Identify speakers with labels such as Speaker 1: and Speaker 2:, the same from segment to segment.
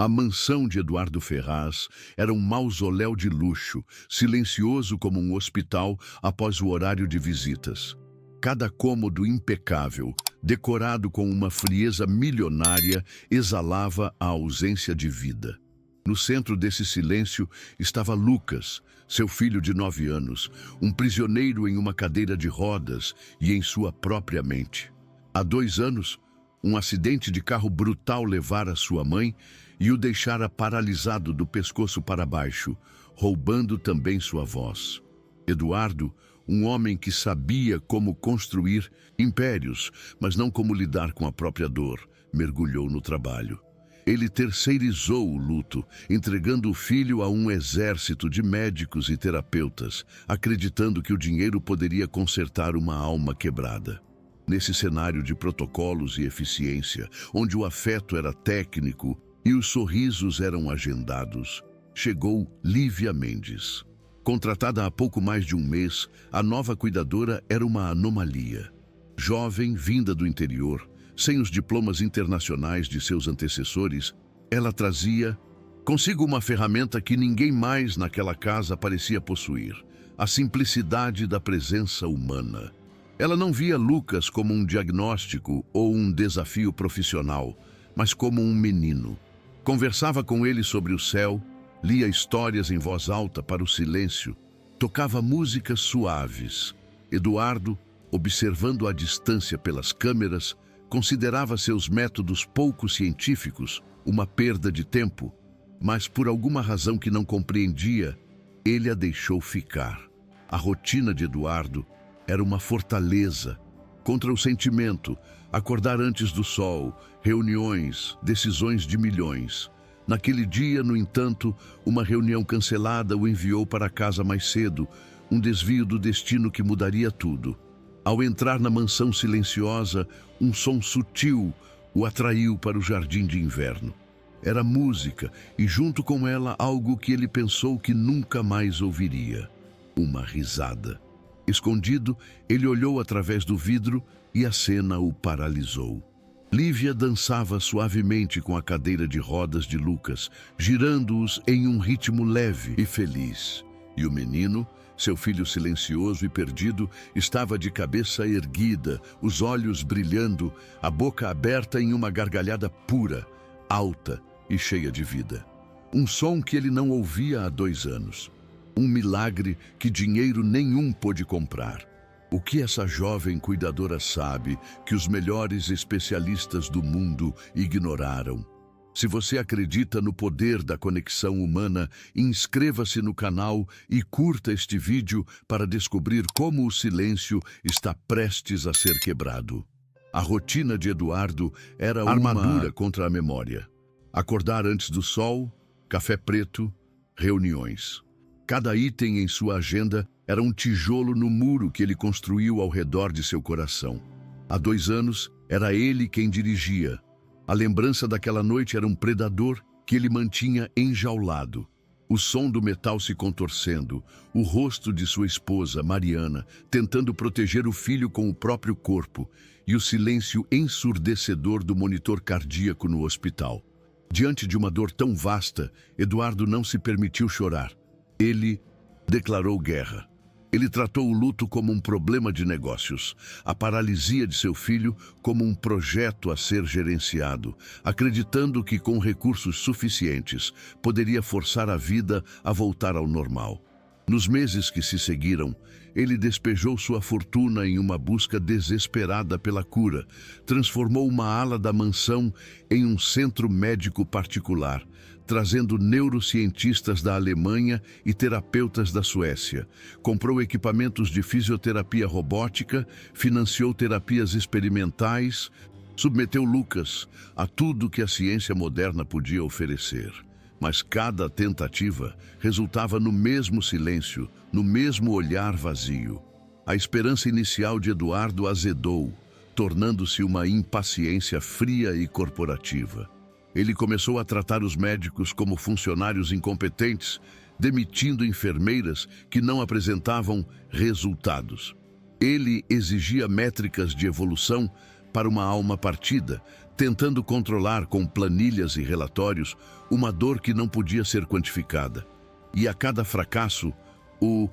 Speaker 1: A mansão de Eduardo Ferraz era um mausoléu de luxo, silencioso como um hospital após o horário de visitas. Cada cômodo impecável, decorado com uma frieza milionária, exalava a ausência de vida. No centro desse silêncio estava Lucas, seu filho de 9 anos, um prisioneiro em uma cadeira de rodas e em sua própria mente. Há 2 anos, um acidente de carro brutal levara sua mãe e o deixara paralisado do pescoço para baixo, roubando também sua voz. Eduardo, um homem que sabia como construir impérios, mas não como lidar com a própria dor, mergulhou no trabalho. Ele terceirizou o luto, entregando o filho a um exército de médicos e terapeutas, acreditando que o dinheiro poderia consertar uma alma quebrada. Nesse cenário de protocolos e eficiência, onde o afeto era técnico e os sorrisos eram agendados, chegou Lívia Mendes. Contratada há pouco mais de um mês, a nova cuidadora era uma anomalia. Jovem, vinda do interior, sem os diplomas internacionais de seus antecessores, ela trazia consigo uma ferramenta que ninguém mais naquela casa parecia possuir: a simplicidade da presença humana. Ela não via Lucas como um diagnóstico ou um desafio profissional, mas como um menino. Conversava com ele sobre o céu, lia histórias em voz alta para o silêncio, tocava músicas suaves. Eduardo, observando à distância pelas câmeras, considerava seus métodos pouco científicos uma perda de tempo, mas por alguma razão que não compreendia, ele a deixou ficar. A rotina de Eduardo era uma fortaleza contra o sentimento, acordar antes do sol, reuniões, decisões de milhões. Naquele dia, no entanto, uma reunião cancelada o enviou para casa mais cedo, um desvio do destino que mudaria tudo. Ao entrar na mansão silenciosa, um som sutil o atraiu para o jardim de inverno. Era música e, junto com ela, algo que ele pensou que nunca mais ouviria: uma risada. Escondido, ele olhou através do vidro e a cena o paralisou. Lívia dançava suavemente com a cadeira de rodas de Lucas, girando-os em um ritmo leve e feliz. E o menino, seu filho silencioso e perdido, estava de cabeça erguida, os olhos brilhando, a boca aberta em uma gargalhada pura, alta e cheia de vida. Um som que ele não ouvia há 2 anos. Um milagre que dinheiro nenhum pôde comprar. O que essa jovem cuidadora sabe que os melhores especialistas do mundo ignoraram? Se você acredita no poder da conexão humana, inscreva-se no canal e curta este vídeo para descobrir como o silêncio está prestes a ser quebrado. A rotina de Eduardo era uma armadura contra a memória. Acordar antes do sol, café preto, reuniões. Cada item em sua agenda era um tijolo no muro que ele construiu ao redor de seu coração. Há 2 anos, era ele quem dirigia. A lembrança daquela noite era um predador que ele mantinha enjaulado. O som do metal se contorcendo, o rosto de sua esposa, Mariana, tentando proteger o filho com o próprio corpo, e o silêncio ensurdecedor do monitor cardíaco no hospital. Diante de uma dor tão vasta, Eduardo não se permitiu chorar. Ele declarou guerra. Ele tratou o luto como um problema de negócios, a paralisia de seu filho como um projeto a ser gerenciado, acreditando que com recursos suficientes poderia forçar a vida a voltar ao normal. Nos meses que se seguiram, ele despejou sua fortuna em uma busca desesperada pela cura, transformou uma ala da mansão em um centro médico particular, trazendo neurocientistas da Alemanha e terapeutas da Suécia. Comprou equipamentos de fisioterapia robótica, financiou terapias experimentais, submeteu Lucas a tudo que a ciência moderna podia oferecer. Mas cada tentativa resultava no mesmo silêncio, no mesmo olhar vazio. A esperança inicial de Eduardo azedou, tornando-se uma impaciência fria e corporativa. Ele começou a tratar os médicos como funcionários incompetentes, demitindo enfermeiras que não apresentavam resultados. Ele exigia métricas de evolução para uma alma partida, tentando controlar com planilhas e relatórios uma dor que não podia ser quantificada. E a cada fracasso, o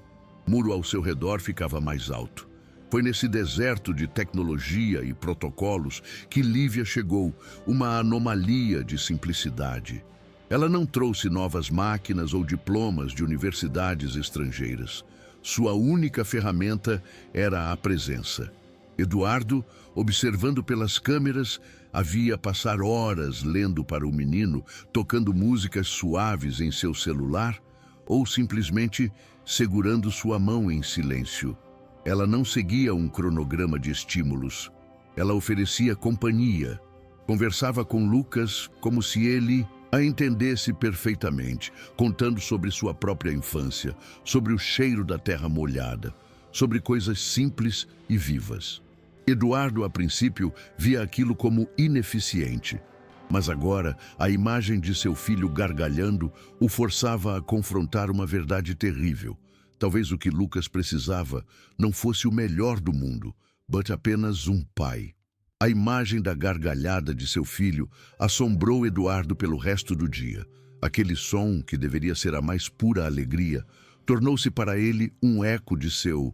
Speaker 1: muro ao seu redor ficava mais alto. Foi nesse deserto de tecnologia e protocolos que Lívia chegou, uma anomalia de simplicidade. Ela não trouxe novas máquinas ou diplomas de universidades estrangeiras. Sua única ferramenta era a presença. Eduardo, observando pelas câmeras, havia passar horas lendo para o menino, tocando músicas suaves em seu celular ou simplesmente segurando sua mão em silêncio. Ela não seguia um cronograma de estímulos. Ela oferecia companhia. Conversava com Lucas como se ele a entendesse perfeitamente, contando sobre sua própria infância, sobre o cheiro da terra molhada, sobre coisas simples e vivas. Eduardo, a princípio, via aquilo como ineficiente, mas agora a imagem de seu filho gargalhando o forçava a confrontar uma verdade terrível. Talvez o que Lucas precisava não fosse o melhor do mundo, mas apenas um pai. A imagem da gargalhada de seu filho assombrou Eduardo pelo resto do dia. Aquele som, que deveria ser a mais pura alegria, tornou-se para ele um eco de seu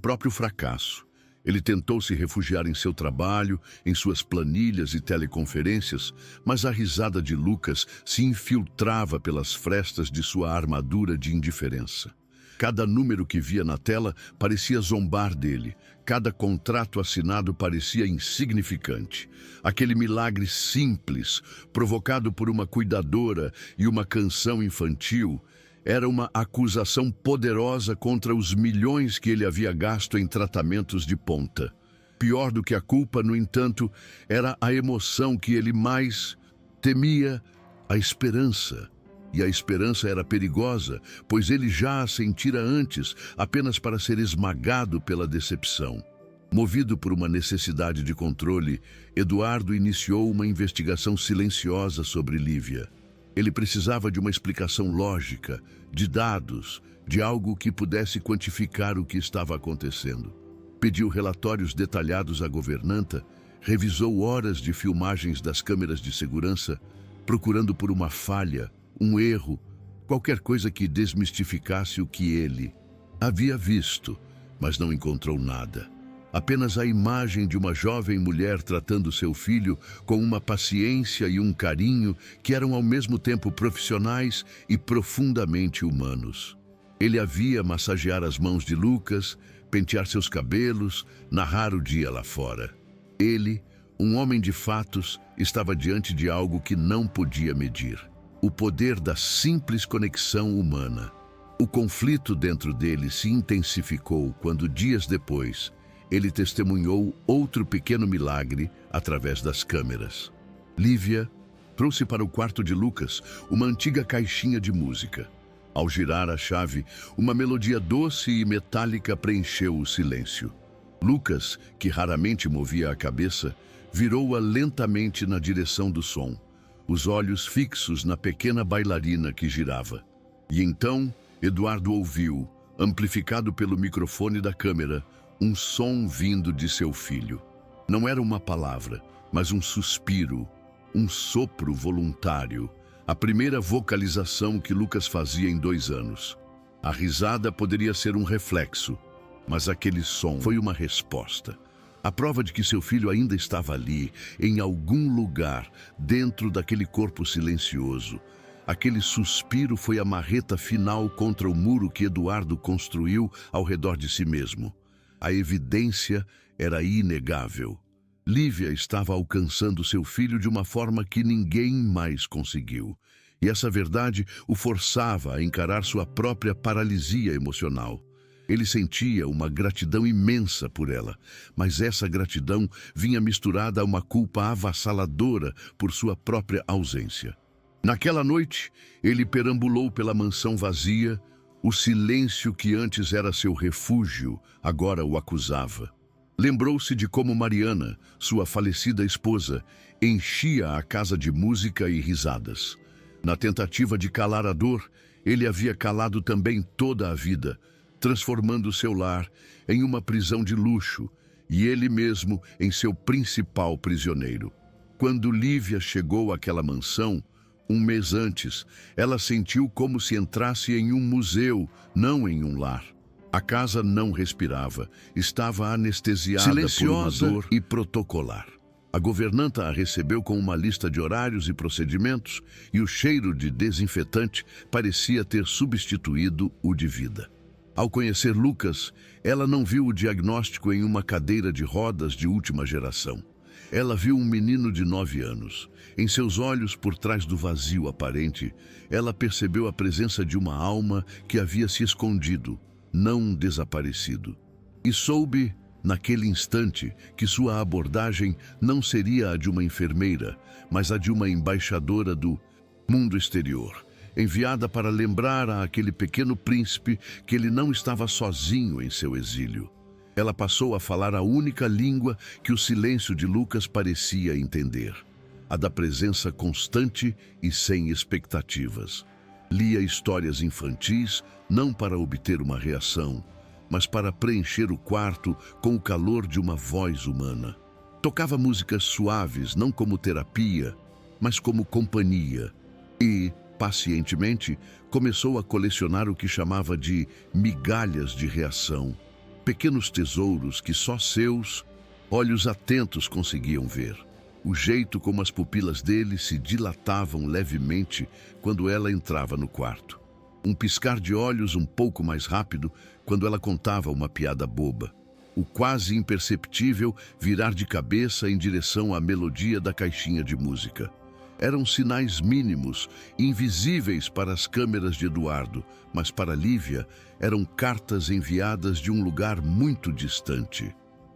Speaker 1: próprio fracasso. Ele tentou se refugiar em seu trabalho, em suas planilhas e teleconferências, mas a risada de Lucas se infiltrava pelas frestas de sua armadura de indiferença. Cada número que via na tela parecia zombar dele. Cada contrato assinado parecia insignificante. Aquele milagre simples, provocado por uma cuidadora e uma canção infantil, era uma acusação poderosa contra os milhões que ele havia gasto em tratamentos de ponta. Pior do que a culpa, no entanto, era a emoção que ele mais temia, a esperança. E a esperança era perigosa, pois ele já a sentira antes, apenas para ser esmagado pela decepção. Movido por uma necessidade de controle, Eduardo iniciou uma investigação silenciosa sobre Lívia. Ele precisava de uma explicação lógica, de dados, de algo que pudesse quantificar o que estava acontecendo. Pediu relatórios detalhados à governanta, revisou horas de filmagens das câmeras de segurança, procurando por uma falha, um erro, qualquer coisa que desmistificasse o que ele havia visto, mas não encontrou nada. Apenas a imagem de uma jovem mulher tratando seu filho com uma paciência e um carinho que eram ao mesmo tempo profissionais e profundamente humanos. Ele a via massagear as mãos de Lucas, pentear seus cabelos, narrar o dia lá fora. Ele, um homem de fatos, estava diante de algo que não podia medir. O poder da simples conexão humana. O conflito dentro dele se intensificou quando, dias depois, ele testemunhou outro pequeno milagre através das câmeras. Lívia trouxe para o quarto de Lucas uma antiga caixinha de música. Ao girar a chave, uma melodia doce e metálica preencheu o silêncio. Lucas, que raramente movia a cabeça, virou-a lentamente na direção do som, os olhos fixos na pequena bailarina que girava. E então, Eduardo ouviu, amplificado pelo microfone da câmera, um som vindo de seu filho. Não era uma palavra, mas um suspiro, um sopro voluntário, a primeira vocalização que Lucas fazia em 2 anos. A risada poderia ser um reflexo, mas aquele som foi uma resposta. A prova de que seu filho ainda estava ali, em algum lugar, dentro daquele corpo silencioso. Aquele suspiro foi a marreta final contra o muro que Eduardo construiu ao redor de si mesmo. A evidência era inegável. Lívia estava alcançando seu filho de uma forma que ninguém mais conseguiu. E essa verdade o forçava a encarar sua própria paralisia emocional. Ele sentia uma gratidão imensa por ela, mas essa gratidão vinha misturada a uma culpa avassaladora por sua própria ausência. Naquela noite, ele perambulou pela mansão vazia. O silêncio que antes era seu refúgio, agora o acusava. Lembrou-se de como Mariana, sua falecida esposa, enchia a casa de música e risadas. Na tentativa de calar a dor, ele havia calado também toda a vida, transformando seu lar em uma prisão de luxo e ele mesmo em seu principal prisioneiro. Quando Lívia chegou àquela mansão, um mês antes, ela sentiu como se entrasse em um museu, não em um lar. A casa não respirava, estava anestesiada, silenciosa, por uma dor e protocolar. A governanta a recebeu com uma lista de horários e procedimentos, e o cheiro de desinfetante parecia ter substituído o de vida. Ao conhecer Lucas, ela não viu o diagnóstico em uma cadeira de rodas de última geração. Ela viu um menino de 9 anos. Em seus olhos, por trás do vazio aparente, ela percebeu a presença de uma alma que havia se escondido, não desaparecido. E soube, naquele instante, que sua abordagem não seria a de uma enfermeira, mas a de uma embaixadora do mundo exterior, enviada para lembrar a aquele pequeno príncipe que ele não estava sozinho em seu exílio. Ela passou a falar a única língua que o silêncio de Lucas parecia entender, a da presença constante e sem expectativas. Lia histórias infantis, não para obter uma reação, mas para preencher o quarto com o calor de uma voz humana. Tocava músicas suaves, não como terapia, mas como companhia. E, pacientemente, começou a colecionar o que chamava de migalhas de reação, pequenos tesouros que só seus olhos atentos conseguiam ver. O jeito como as pupilas dele se dilatavam levemente quando ela entrava no quarto. Um piscar de olhos um pouco mais rápido quando ela contava uma piada boba. O quase imperceptível virar de cabeça em direção à melodia da caixinha de música. Eram sinais mínimos, invisíveis para as câmeras de Eduardo, mas para Lívia eram cartas enviadas de um lugar muito distante.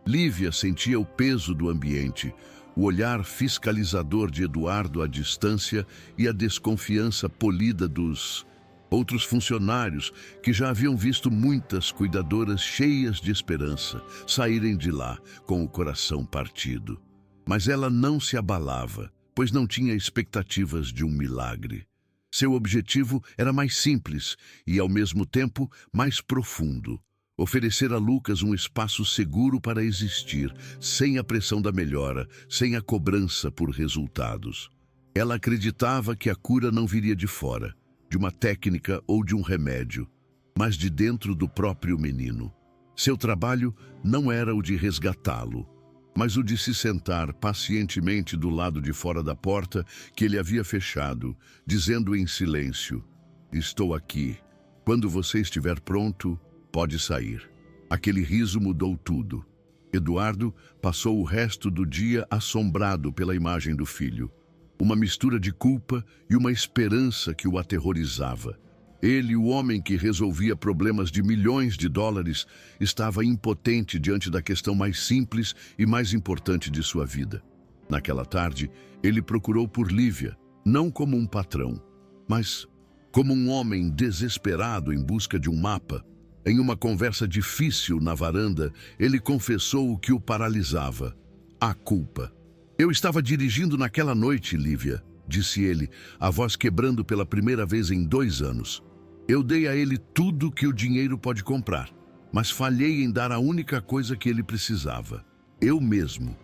Speaker 1: Lívia sentia o peso do ambiente, o olhar fiscalizador de Eduardo à distância e a desconfiança polida dos outros funcionários que já haviam visto muitas cuidadoras cheias de esperança saírem de lá com o coração partido. Mas ela não se abalava, pois não tinha expectativas de um milagre. Seu objetivo era mais simples e, ao mesmo tempo, mais profundo. Oferecer a Lucas um espaço seguro para existir, sem a pressão da melhora, sem a cobrança por resultados. Ela acreditava que a cura não viria de fora, de uma técnica ou de um remédio, mas de dentro do próprio menino. Seu trabalho não era o de resgatá-lo, mas o de se sentar pacientemente do lado de fora da porta que ele havia fechado, dizendo em silêncio: "Estou aqui. Quando você estiver pronto, pode sair." Aquele riso mudou tudo. Eduardo passou o resto do dia assombrado pela imagem do filho. Uma mistura de culpa e uma esperança que o aterrorizava. Ele, o homem que resolvia problemas de milhões de dólares, estava impotente diante da questão mais simples e mais importante de sua vida. Naquela tarde, ele procurou por Lívia, não como um patrão, mas como um homem desesperado em busca de um mapa. Em uma conversa difícil na varanda, ele confessou o que o paralisava: a culpa. "Eu estava dirigindo naquela noite, Lívia", disse ele, a voz quebrando pela primeira vez em 2 anos. "Eu dei a ele tudo que o dinheiro pode comprar, mas falhei em dar a única coisa que ele precisava: eu mesmo."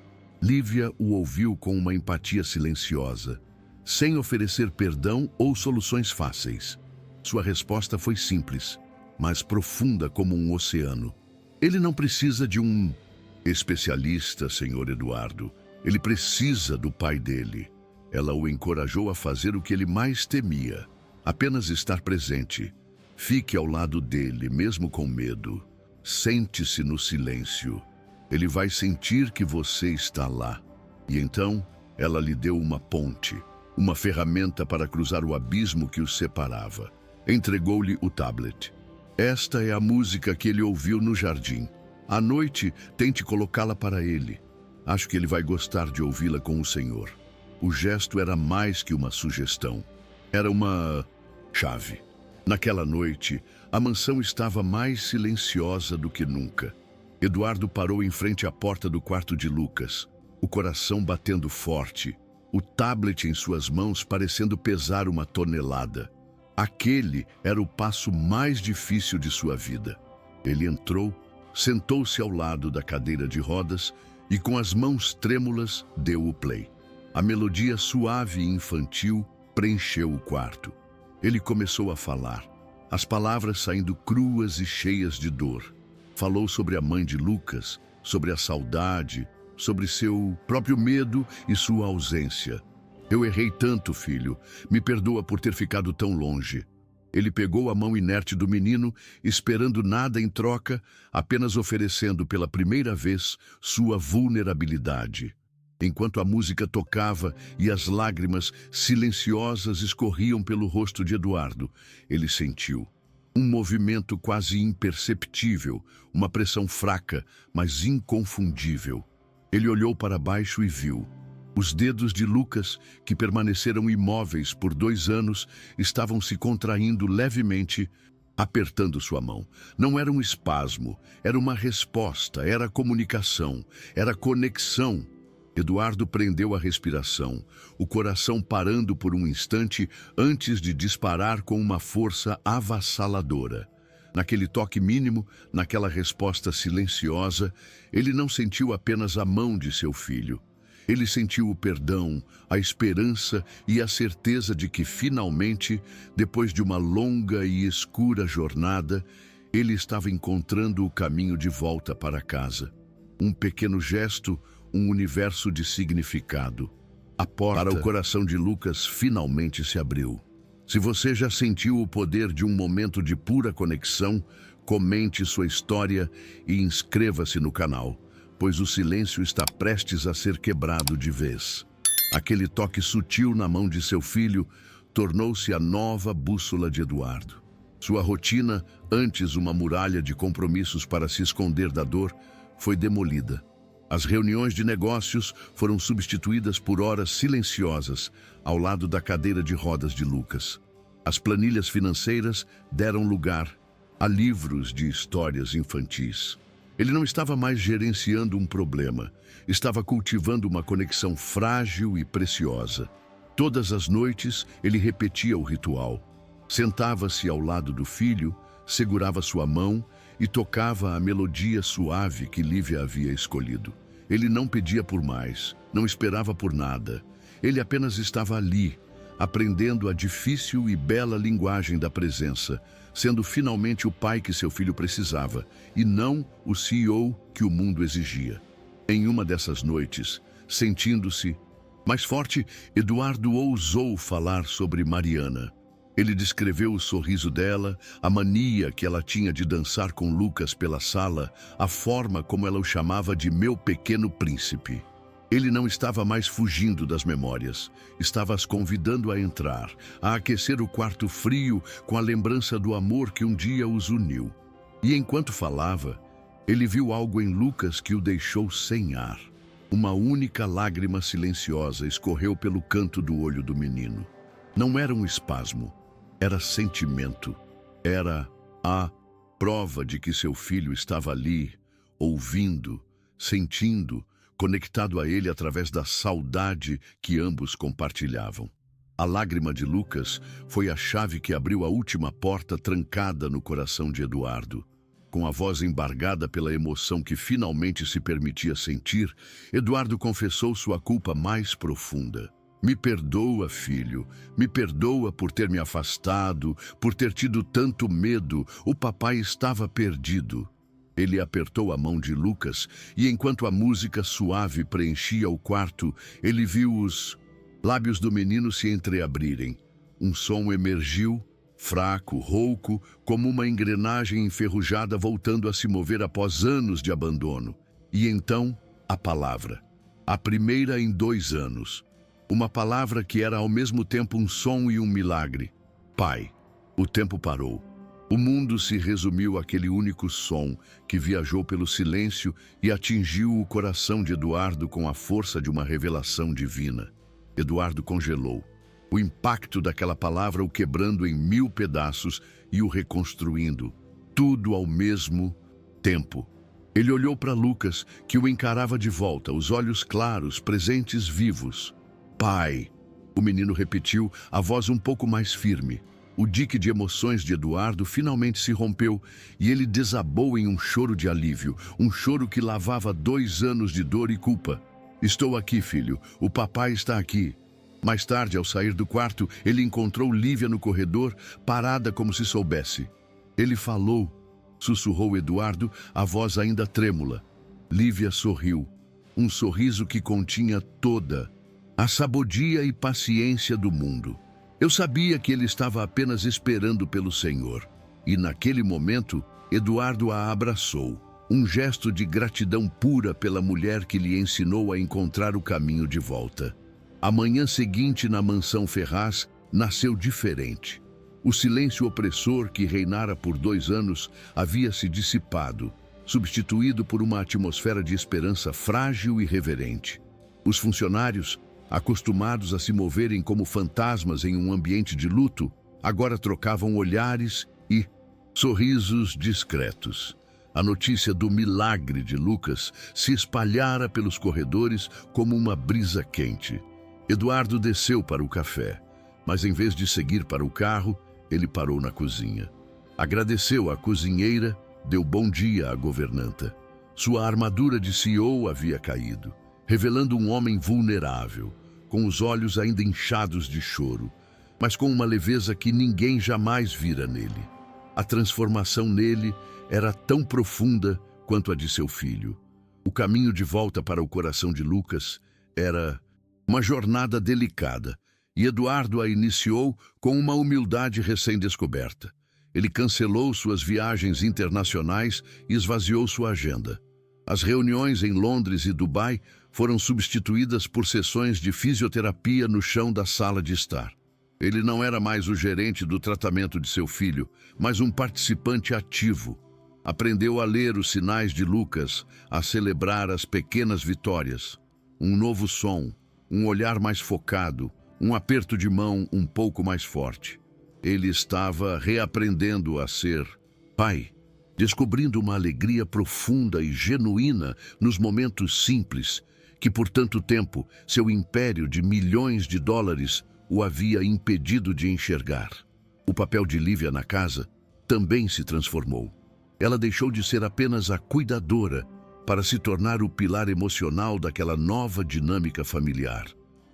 Speaker 1: Lívia o ouviu com uma empatia silenciosa, sem oferecer perdão ou soluções fáceis. Sua resposta foi simples, mas profunda como um oceano. "Ele não precisa de um especialista, Sr. Eduardo. Ele precisa do pai dele." Ela o encorajou a fazer o que ele mais temia: apenas estar presente. "Fique ao lado dele, mesmo com medo. Sente-se no silêncio. Ele vai sentir que você está lá." E então, ela lhe deu uma ponte, uma ferramenta para cruzar o abismo que os separava. Entregou-lhe o tablet. "Esta é a música que ele ouviu no jardim. À noite, tente colocá-la para ele. Acho que ele vai gostar de ouvi-la com o senhor." O gesto era mais que uma sugestão. Era uma chave. Naquela noite, a mansão estava mais silenciosa do que nunca. Eduardo parou em frente à porta do quarto de Lucas, o coração batendo forte, o tablet em suas mãos parecendo pesar uma tonelada. Aquele era o passo mais difícil de sua vida. Ele entrou, sentou-se ao lado da cadeira de rodas e, com as mãos trêmulas, deu o play. A melodia suave e infantil preencheu o quarto. Ele começou a falar, as palavras saindo cruas e cheias de dor. Falou sobre a mãe de Lucas, sobre a saudade, sobre seu próprio medo e sua ausência. Eu errei tanto, filho. Me perdoa por ter ficado tão longe. Ele pegou a mão inerte do menino, esperando nada em troca, apenas oferecendo pela primeira vez sua vulnerabilidade. Enquanto a música tocava e as lágrimas silenciosas escorriam pelo rosto de Eduardo, ele sentiu um movimento quase imperceptível, uma pressão fraca, mas inconfundível. Ele olhou para baixo e viu. Os dedos de Lucas, que permaneceram imóveis por 2 anos, estavam se contraindo levemente, apertando sua mão. Não era um espasmo, era uma resposta, era comunicação, era conexão. Eduardo prendeu a respiração, o coração parando por um instante antes de disparar com uma força avassaladora. Naquele toque mínimo, naquela resposta silenciosa, ele não sentiu apenas a mão de seu filho. Ele sentiu o perdão, a esperança e a certeza de que, finalmente, depois de uma longa e escura jornada, ele estava encontrando o caminho de volta para casa. Um pequeno gesto, um universo de significado. A porta para o coração de Lucas finalmente se abriu. Se você já sentiu o poder de um momento de pura conexão, comente sua história e inscreva-se no canal, pois o silêncio está prestes a ser quebrado de vez. Aquele toque sutil na mão de seu filho tornou-se a nova bússola de Eduardo. Sua rotina, antes uma muralha de compromissos para se esconder da dor, foi demolida. As reuniões de negócios foram substituídas por horas silenciosas ao lado da cadeira de rodas de Lucas. As planilhas financeiras deram lugar a livros de histórias infantis. Ele não estava mais gerenciando um problema, estava cultivando uma conexão frágil e preciosa. Todas as noites ele repetia o ritual. Sentava-se ao lado do filho, segurava sua mão e tocava a melodia suave que Lívia havia escolhido. Ele não pedia por mais, não esperava por nada. Ele apenas estava ali, aprendendo a difícil e bela linguagem da presença, sendo finalmente o pai que seu filho precisava, e não o CEO que o mundo exigia. Em uma dessas noites, sentindo-se mais forte, Eduardo ousou falar sobre Mariana. Ele descreveu o sorriso dela, a mania que ela tinha de dançar com Lucas pela sala, a forma como ela o chamava de meu pequeno príncipe. Ele não estava mais fugindo das memórias, estava as convidando a entrar, a aquecer o quarto frio com a lembrança do amor que um dia os uniu. E enquanto falava, ele viu algo em Lucas que o deixou sem ar. Uma única lágrima silenciosa escorreu pelo canto do olho do menino. Não era um espasmo. Era sentimento, era a prova de que seu filho estava ali, ouvindo, sentindo, conectado a ele através da saudade que ambos compartilhavam. A lágrima de Lucas foi a chave que abriu a última porta trancada no coração de Eduardo. Com a voz embargada pela emoção que finalmente se permitia sentir, Eduardo confessou sua culpa mais profunda. Me perdoa, filho, me perdoa por ter me afastado, por ter tido tanto medo, o papai estava perdido. Ele apertou a mão de Lucas e enquanto a música suave preenchia o quarto, ele viu os lábios do menino se entreabrirem. Um som emergiu, fraco, rouco, como uma engrenagem enferrujada voltando a se mover após anos de abandono. E então, a palavra. A primeira em 2 anos. Uma palavra que era ao mesmo tempo um som e um milagre. Pai. O tempo parou. O mundo se resumiu àquele único som que viajou pelo silêncio e atingiu o coração de Eduardo com a força de uma revelação divina. Eduardo congelou. O impacto daquela palavra o quebrando em 1000 pedaços e o reconstruindo. Tudo ao mesmo tempo. Ele olhou para Lucas, que o encarava de volta, os olhos claros, presentes, vivos. Pai, o menino repetiu, a voz um pouco mais firme. O dique de emoções de Eduardo finalmente se rompeu e ele desabou em um choro de alívio, um choro que lavava 2 anos de dor e culpa. Estou aqui, filho. O papai está aqui. Mais tarde, ao sair do quarto, ele encontrou Lívia no corredor, parada como se soubesse. Ele falou, sussurrou Eduardo, a voz ainda trêmula. Lívia sorriu. Um sorriso que continha toda a sabedoria e paciência do mundo. Eu sabia que ele estava apenas esperando pelo Senhor. E naquele momento, Eduardo a abraçou. Um gesto de gratidão pura pela mulher que lhe ensinou a encontrar o caminho de volta. A manhã seguinte na mansão Ferraz nasceu diferente. O silêncio opressor que reinara por 2 anos havia se dissipado, substituído por uma atmosfera de esperança frágil e reverente. Os funcionários, acostumados a se moverem como fantasmas em um ambiente de luto, agora trocavam olhares e sorrisos discretos. A notícia do milagre de Lucas se espalhara pelos corredores como uma brisa quente. Eduardo desceu para o café, mas em vez de seguir para o carro, ele parou na cozinha. Agradeceu à cozinheira, deu bom dia à governanta. Sua armadura de CEO havia caído, revelando um homem vulnerável, com os olhos ainda inchados de choro, mas com uma leveza que ninguém jamais vira nele. A transformação nele era tão profunda quanto a de seu filho. O caminho de volta para o coração de Lucas era uma jornada delicada, e Eduardo a iniciou com uma humildade recém-descoberta. Ele cancelou suas viagens internacionais e esvaziou sua agenda. As reuniões em Londres e Dubai foram substituídas por sessões de fisioterapia no chão da sala de estar. Ele não era mais o gerente do tratamento de seu filho, mas um participante ativo. Aprendeu a ler os sinais de Lucas, a celebrar as pequenas vitórias. Um novo som, um olhar mais focado, um aperto de mão um pouco mais forte. Ele estava reaprendendo a ser pai, descobrindo uma alegria profunda e genuína nos momentos simples, que por tanto tempo seu império de milhões de dólares o havia impedido de enxergar. O papel de Lívia na casa também se transformou. Ela deixou de ser apenas a cuidadora para se tornar o pilar emocional daquela nova dinâmica familiar.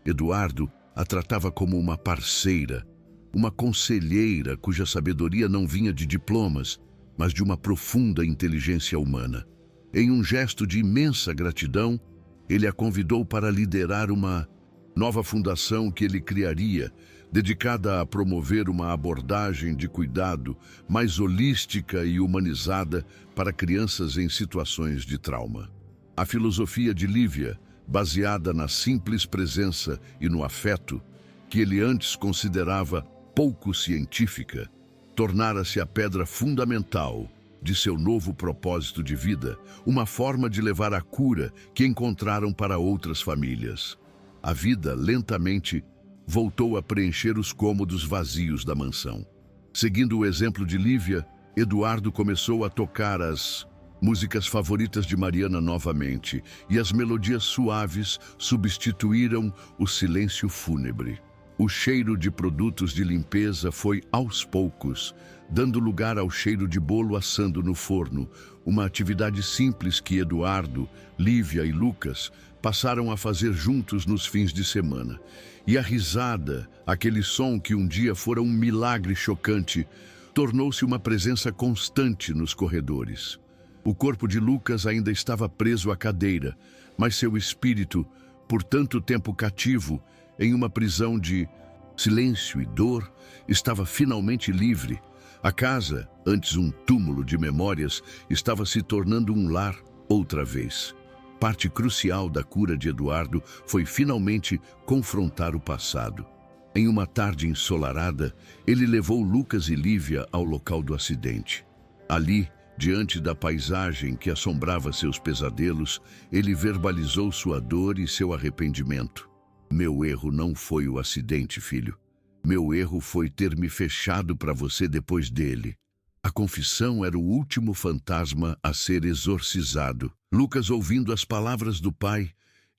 Speaker 1: Eduardo a tratava como uma parceira, uma conselheira cuja sabedoria não vinha de diplomas, mas de uma profunda inteligência humana. Em um gesto de imensa gratidão, ele a convidou para liderar uma nova fundação que ele criaria, dedicada a promover uma abordagem de cuidado mais holística e humanizada para crianças em situações de trauma. A filosofia de Lívia, baseada na simples presença e no afeto, que ele antes considerava pouco científica, tornara-se a pedra fundamental de seu novo propósito de vida, uma forma de levar a cura que encontraram para outras famílias. A vida, lentamente, voltou a preencher os cômodos vazios da mansão. Seguindo o exemplo de Lívia, Eduardo começou a tocar as músicas favoritas de Mariana novamente, e as melodias suaves substituíram o silêncio fúnebre. O cheiro de produtos de limpeza foi, aos poucos, dando lugar ao cheiro de bolo assando no forno, uma atividade simples que Eduardo, Lívia e Lucas passaram a fazer juntos nos fins de semana. E a risada, aquele som que um dia fora um milagre chocante, tornou-se uma presença constante nos corredores. O corpo de Lucas ainda estava preso à cadeira, mas seu espírito, por tanto tempo cativo, em uma prisão de silêncio e dor, estava finalmente livre. A casa, antes um túmulo de memórias, estava se tornando um lar outra vez. Parte crucial da cura de Eduardo foi finalmente confrontar o passado. Em uma tarde ensolarada, ele levou Lucas e Lívia ao local do acidente. Ali, diante da paisagem que assombrava seus pesadelos, ele verbalizou sua dor e seu arrependimento. Meu erro não foi o acidente, filho. Meu erro foi ter me fechado para você depois dele. A confissão era o último fantasma a ser exorcizado. Lucas, ouvindo as palavras do pai,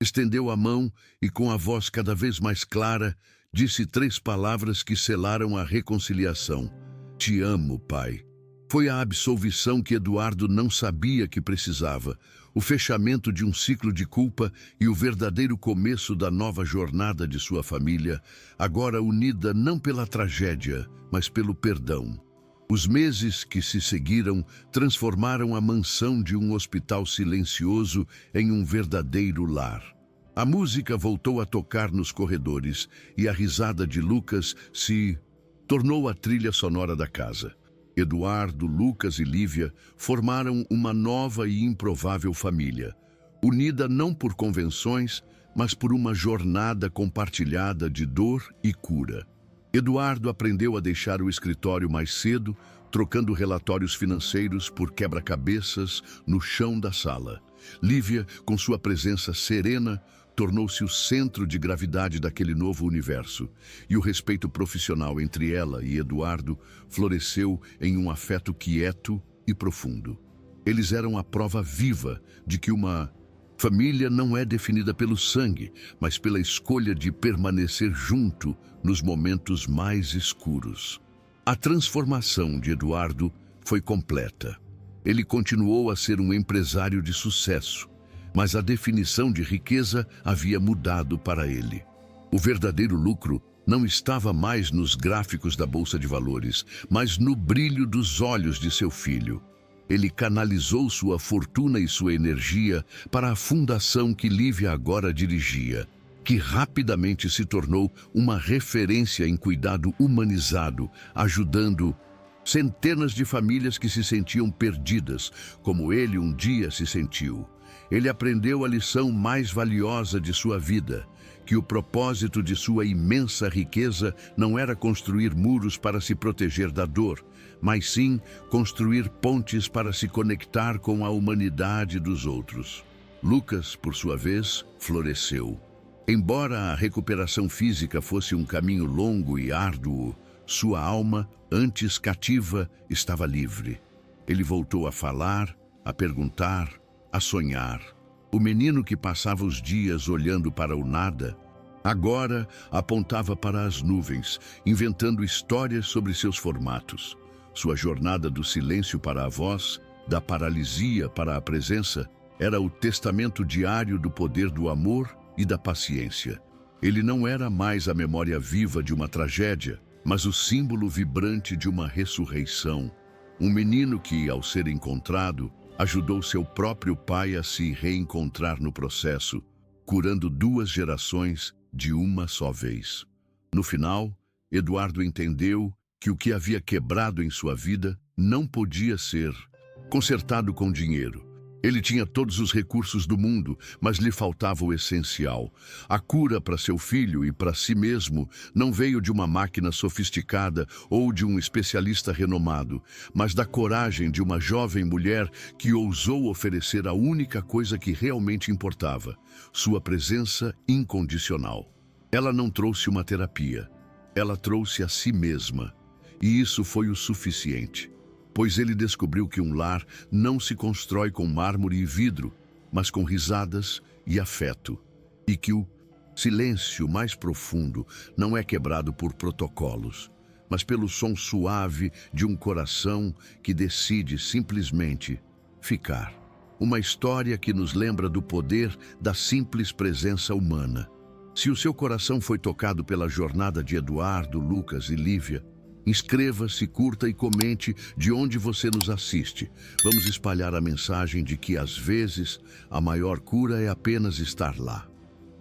Speaker 1: estendeu a mão e, com a voz cada vez mais clara, disse 3 palavras que selaram a reconciliação. Te amo, pai. Foi a absolvição que Eduardo não sabia que precisava, o fechamento de um ciclo de culpa e o verdadeiro começo da nova jornada de sua família, agora unida não pela tragédia, mas pelo perdão. Os meses que se seguiram transformaram a mansão de um hospital silencioso em um verdadeiro lar. A música voltou a tocar nos corredores e a risada de Lucas se tornou a trilha sonora da casa. Eduardo, Lucas e Lívia formaram uma nova e improvável família, unida não por convenções, mas por uma jornada compartilhada de dor e cura. Eduardo aprendeu a deixar o escritório mais cedo, trocando relatórios financeiros por quebra-cabeças no chão da sala. Lívia, com sua presença serena, tornou-se o centro de gravidade daquele novo universo, e o respeito profissional entre ela e Eduardo floresceu em um afeto quieto e profundo. Eles eram a prova viva de que uma família não é definida pelo sangue, mas pela escolha de permanecer junto nos momentos mais escuros. A transformação de Eduardo foi completa. Ele continuou a ser um empresário de sucesso, mas a definição de riqueza havia mudado para ele. O verdadeiro lucro não estava mais nos gráficos da Bolsa de Valores, mas no brilho dos olhos de seu filho. Ele canalizou sua fortuna e sua energia para a fundação que Lívia agora dirigia, que rapidamente se tornou uma referência em cuidado humanizado, ajudando centenas de famílias que se sentiam perdidas, como ele um dia se sentiu. Ele aprendeu a lição mais valiosa de sua vida, que o propósito de sua imensa riqueza não era construir muros para se proteger da dor, mas sim construir pontes para se conectar com a humanidade dos outros. Lucas, por sua vez, floresceu. Embora a recuperação física fosse um caminho longo e árduo, sua alma, antes cativa, estava livre. Ele voltou a falar, a perguntar, a sonhar. O menino que passava os dias olhando para o nada, agora apontava para as nuvens, inventando histórias sobre seus formatos. Sua jornada do silêncio para a voz, da paralisia para a presença, era o testamento diário do poder do amor e da paciência. Ele não era mais a memória viva de uma tragédia, mas o símbolo vibrante de uma ressurreição. Um menino que, ao ser encontrado, ajudou seu próprio pai a se reencontrar no processo, curando 2 gerações de uma só vez. No final, Eduardo entendeu que o que havia quebrado em sua vida não podia ser consertado com dinheiro. Ele tinha todos os recursos do mundo, mas lhe faltava o essencial. A cura para seu filho e para si mesmo não veio de uma máquina sofisticada ou de um especialista renomado, mas da coragem de uma jovem mulher que ousou oferecer a única coisa que realmente importava: sua presença incondicional. Ela não trouxe uma terapia, ela trouxe a si mesma, e isso foi o suficiente. Pois ele descobriu que um lar não se constrói com mármore e vidro, mas com risadas e afeto, e que o silêncio mais profundo não é quebrado por protocolos, mas pelo som suave de um coração que decide simplesmente ficar. Uma história que nos lembra do poder da simples presença humana. Se o seu coração foi tocado pela jornada de Eduardo, Lucas e Lívia, inscreva-se, curta e comente de onde você nos assiste. Vamos espalhar a mensagem de que, às vezes, a maior cura é apenas estar lá.